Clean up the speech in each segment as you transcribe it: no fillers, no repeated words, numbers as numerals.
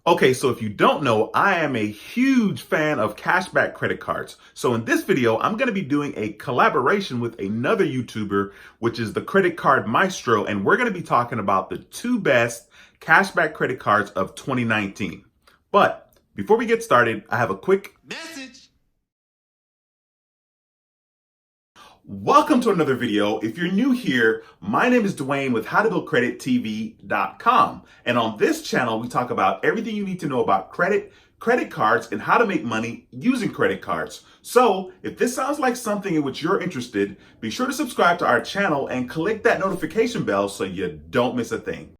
Okay, so if you don't know, I am a huge fan of cashback credit cards. So in this video, I'm going to be doing a collaboration with another YouTuber, which is the Credit Card Maestro, and we're going to be talking about the two best cashback credit cards of 2019. But before we get started, I have a quick message. Welcome to another video. If you're new here, my name is Duane with howtobuildcredittv.com. And on this channel, we talk about everything you need to know about credit cards, and how to make money using credit cards. So if this sounds like something in which you're interested, be sure to subscribe to our channel and click that notification bell so you don't miss a thing.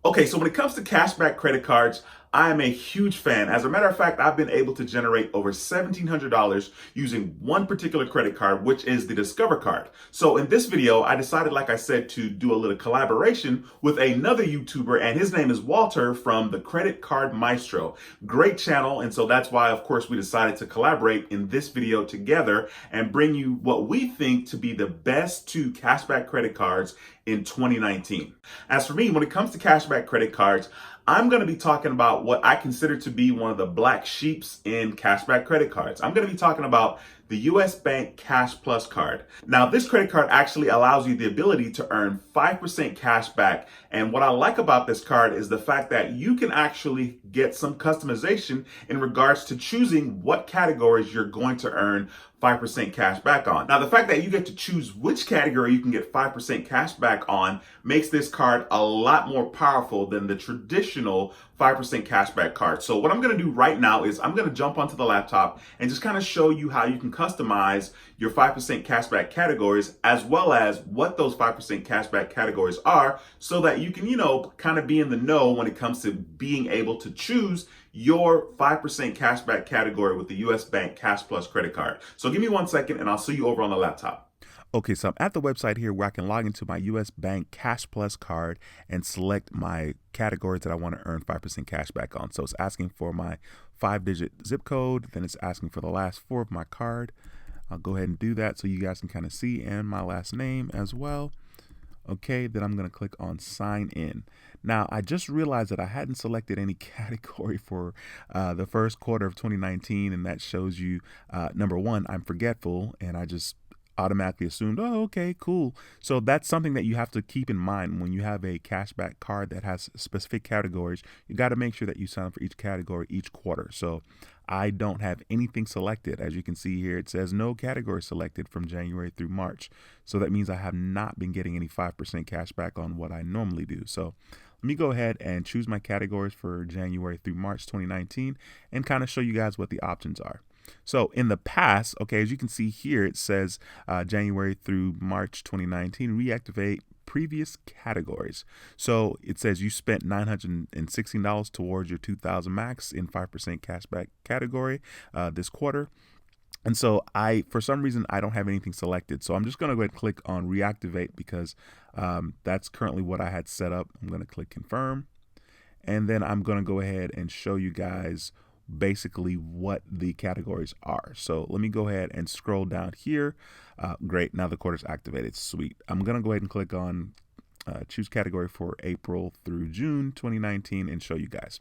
Okay, so when it comes to cashback credit cards, I am a huge fan. As a matter of fact, I've been able to generate over $1,700 using one particular credit card, which is the Discover card. So in this video, I decided, like I said, to do a little collaboration with another YouTuber, and his name is Walter from the Credit Card Maestro. Great channel, and so that's why, of course, we decided to collaborate in this video together and bring you what we think to be the best two cashback credit cards in 2019. As for me, when it comes to cashback credit cards, I'm going to be talking about what I consider to be one of the black sheeps in cashback credit cards. I'm going to be talking about the US Bank Cash Plus card. Now, this credit card actually allows you the ability to earn 5% cash back. And what I like about this card is the fact that you can actually get some customization in regards to choosing what categories you're going to earn 5% cash back on. Now, the fact that you get to choose which category you can get 5% cash back on makes this card a lot more powerful than the traditional 5% cashback card. So what I'm going to do right now is I'm going to jump onto the laptop and just kind of show you how you can customize your 5% cashback categories, as well as what those 5% cashback categories are, so that you can, kind of be in the know when it comes to being able to choose your 5% cashback category with the US Bank Cash Plus credit card. So give me 1 second and I'll see you over on the laptop. Okay, so I'm at the website here where I can log into my US Bank Cash Plus card and select my categories that I want to earn 5% cash back on. So it's asking for my 5-digit zip code, then it's asking for the last 4 of my card. I'll go ahead and do that so you guys can kind of see, and my last name as well. Okay, then I'm going to click on sign in. Now, I just realized that I hadn't selected any category for the first quarter of 2019, and that shows you, number one, I'm forgetful, and I just automatically assumed, oh, okay, cool. So that's something that you have to keep in mind when you have a cashback card that has specific categories. You got to make sure that you sign up for each category each quarter. So I don't have anything selected. As you can see here, it says no category selected from January through March. So that means I have not been getting any 5% cash back on what I normally do. So let me go ahead and choose my categories for January through March 2019 and kind of show you guys what the options are. So in the past, okay, as you can see here, it says January through March 2019, reactivate previous categories. So it says you spent $916 towards your 2000 max in 5% cashback category this quarter. And so for some reason, I don't have anything selected. So I'm just going to go ahead and click on reactivate because that's currently what I had set up. I'm going to click confirm. And then I'm going to go ahead and show you guys basically what the categories are. So let me go ahead and scroll down here. Great. Now the quarter's activated. Sweet. I'm going to go ahead and click on choose category for April through June 2019 and show you guys.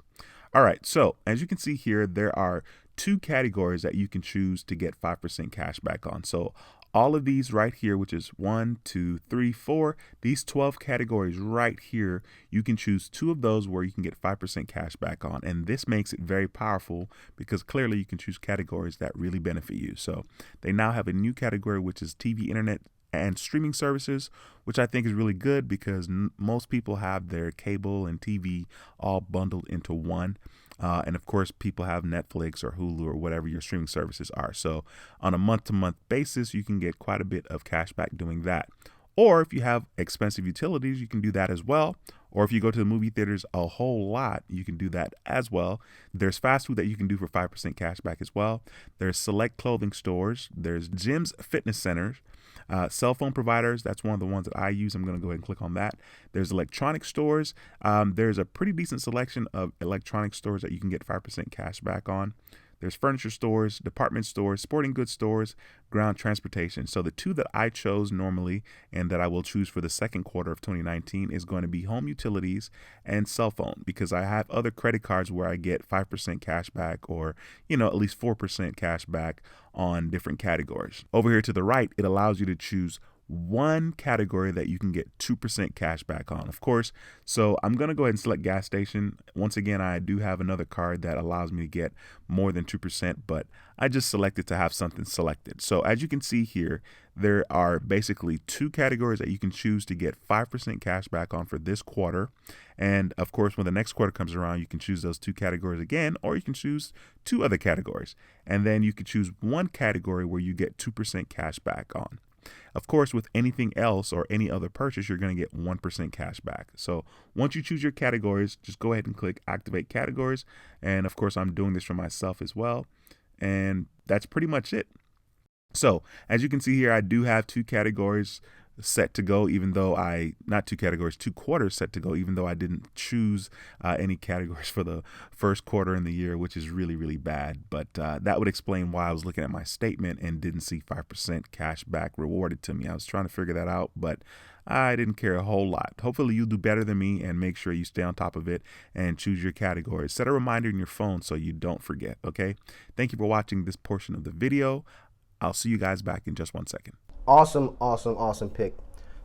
All right. So as you can see here, there are 2 categories that you can choose to get 5% cash back on. So all of these right here, which is 1, 2, 3, 4, these 12 categories right here, you can choose 2 of those where you can get 5% cash back on. And this makes it very powerful because clearly you can choose categories that really benefit you. So they now have a new category, which is TV, internet, and streaming services, which I think is really good because most people have their cable and TV all bundled into one. And of course, people have Netflix or Hulu or whatever your streaming services are. So on a month-to-month basis, you can get quite a bit of cash back doing that. Or if you have expensive utilities, you can do that as well. Or if you go to the movie theaters a whole lot, you can do that as well. There's fast food that you can do for 5% cash back as well. There's select clothing stores. There's gyms, fitness centers. Cell phone providers, that's one of the ones that I use. I'm going to go ahead and click on that. There's electronic stores. There's a pretty decent selection of electronic stores that you can get 5% cash back on. There's furniture stores, department stores, sporting goods stores, ground transportation. So the two that I chose normally and that I will choose for the second quarter of 2019 is going to be home utilities and cell phone, because I have other credit cards where I get 5% cash back, or, at least 4% cash back on different categories. Over here to the right, it allows you to choose one category that you can get 2% cash back on, of course. So I'm going to go ahead and select gas station. Once again, I do have another card that allows me to get more than 2%, but I just selected to have something selected. So as you can see here, there are basically two categories that you can choose to get 5% cash back on for this quarter. And of course, when the next quarter comes around, you can choose those two categories again, or you can choose two other categories. And then you can choose one category where you get 2% cash back on. Of course, with anything else or any other purchase, you're going to get 1% cash back. So once you choose your categories, just go ahead and click activate categories. And of course, I'm doing this for myself as well. And that's pretty much it. So as you can see here, I do have two categories set to go, even though two quarters set to go, even though I didn't choose any categories for the first quarter in the year, which is really, really bad. But that would explain why I was looking at my statement and didn't see 5% cash back rewarded to me. I was trying to figure that out, but I didn't care a whole lot. Hopefully you'll do better than me and make sure you stay on top of it and choose your categories. Set a reminder in your phone so you don't forget, okay? Thank you for watching this portion of the video. I'll see you guys back in just 1 second. Awesome pick.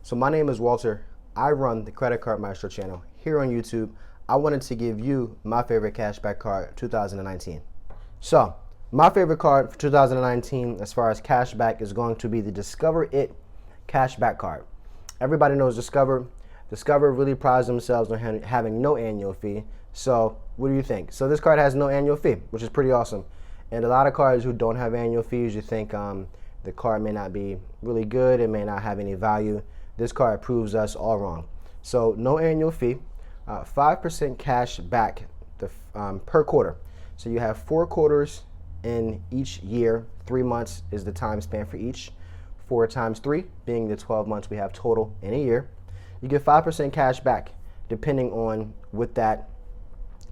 So my name is Walter. I run the Credit Card Maestro channel here on YouTube. I wanted to give you my favorite cashback card 2019. So my favorite card for 2019 as far as cashback is going to be the Discover It cashback card. Everybody knows Discover. Discover really prides themselves on having no annual fee. So what do you think? So this card has no annual fee, which is pretty awesome. And a lot of cards who don't have annual fees, you think the card may not be really good, it may not have any value. This card proves us all wrong. So no annual fee, 5% cash back per quarter. So you have 4 quarters in each year. 3 months is the time span for each. 4 times 3 being the 12 months we have total in a year. You get 5% cash back depending on what that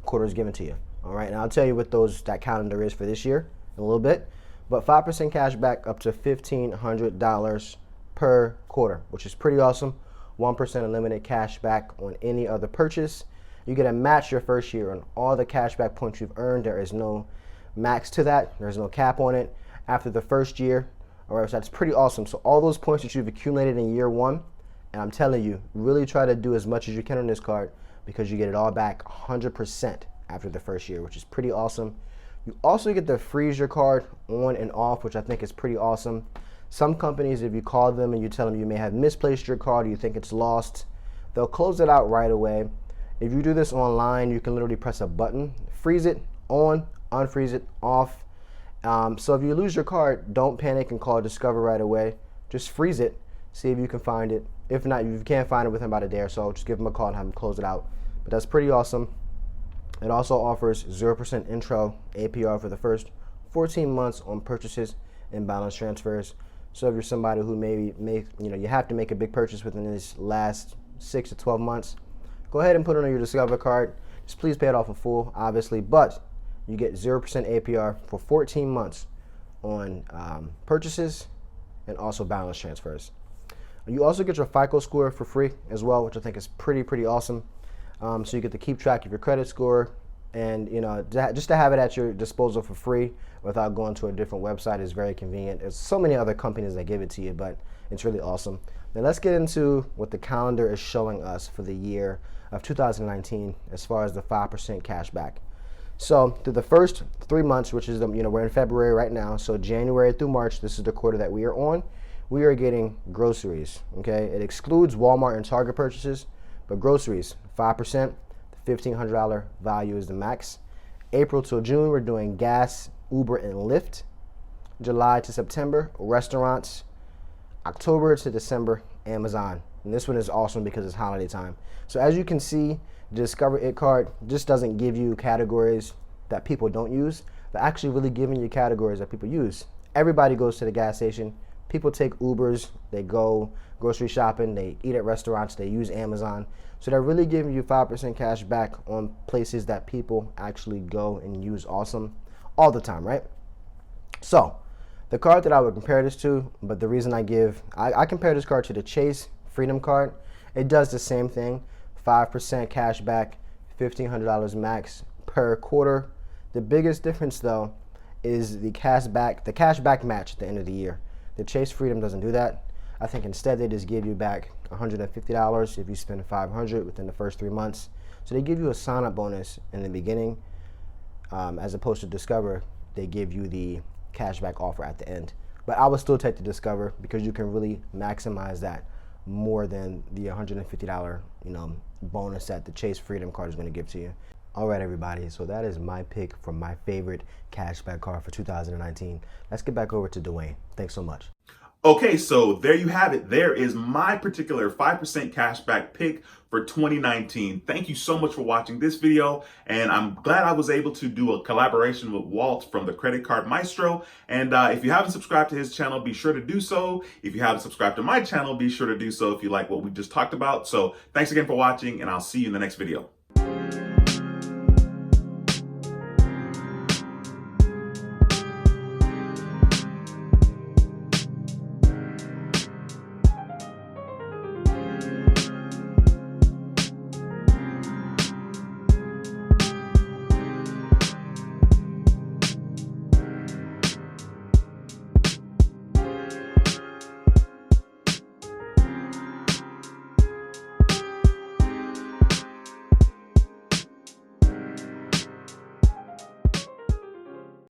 quarter is given to you. All right, and I'll tell you what that calendar is for this year in a little bit. But 5% cash back up to $1,500 per quarter, which is pretty awesome. 1% unlimited cash back on any other purchase. You get to match your first year on all the cash back points you've earned. There is no max to that. There's no cap on it. After the first year, all right, so that's pretty awesome. So all those points that you've accumulated in year 1, and I'm telling you, really try to do as much as you can on this card because you get it all back 100% after the first year, which is pretty awesome. You also get to freeze your card on and off, which I think is pretty awesome. Some companies, if you call them and you tell them you may have misplaced your card or you think it's lost, they'll close it out right away. If you do this online, you can literally press a button, freeze it on, unfreeze it off. So if you lose your card, don't panic and call Discover right away. Just freeze it, see if you can find it. If not, if you can't find it within about a day or so, just give them a call and have them close it out. But that's pretty awesome. It also offers 0% intro APR for the first 14 months on purchases and balance transfers. So if you're somebody who you have to make a big purchase within this last 6 to 12 months, go ahead and put it on your Discover card. Just please pay it off in full, obviously, but you get 0% APR for 14 months on purchases and also balance transfers. You also get your Fico Score for free as well, which I think is pretty awesome. So you get to keep track of your credit score, and just to have it at your disposal for free without going to a different website is very convenient. There's so many other companies that give it to you, but it's really awesome. Now let's get into what the calendar is showing us for the year of 2019 as far as the 5% cash back. So through the first 3 months, which is we're in February right now, so January through March, this is the quarter that we are on. We are getting groceries. Okay, it excludes Walmart and Target purchases. But groceries, 5%, the $1,500 value is the max. April till June, we're doing gas, Uber, and Lyft. July to September, restaurants. October to December, Amazon. And this one is awesome because it's holiday time. So as you can see, the Discover It card just doesn't give you categories that people don't use. They're actually really giving you categories that people use. Everybody goes to the gas station. People take Ubers, they go grocery shopping, they eat at restaurants, they use Amazon. So they're really giving you 5% cash back on places that people actually go and use. Awesome. all the time, right? So the card that I would compare this to, but the reason I compare this card to the Chase Freedom Card. It does the same thing, 5% cash back, $1,500 max per quarter. The biggest difference though is the cashback match at the end of the year. The Chase Freedom doesn't do that. I think instead they just give you back $150 if you spend $500 within the first 3 months. So they give you a sign-up bonus in the beginning, as opposed to Discover, they give you the cashback offer at the end. But I would still take the Discover because you can really maximize that more than the $150 bonus that the Chase Freedom Card is going to give to you. All right, everybody, so that is my pick for my favorite cashback card for 2019. Let's get back over to Duane. Thanks so much. Okay, so there you have it. There is my particular 5% cashback pick for 2019. Thank you so much for watching this video, and I'm glad I was able to do a collaboration with Walt from the Credit Card Maestro. And if you haven't subscribed to his channel, be sure to do so. If you haven't subscribed to my channel, be sure to do so if you like what we just talked about. So thanks again for watching, and I'll see you in the next video.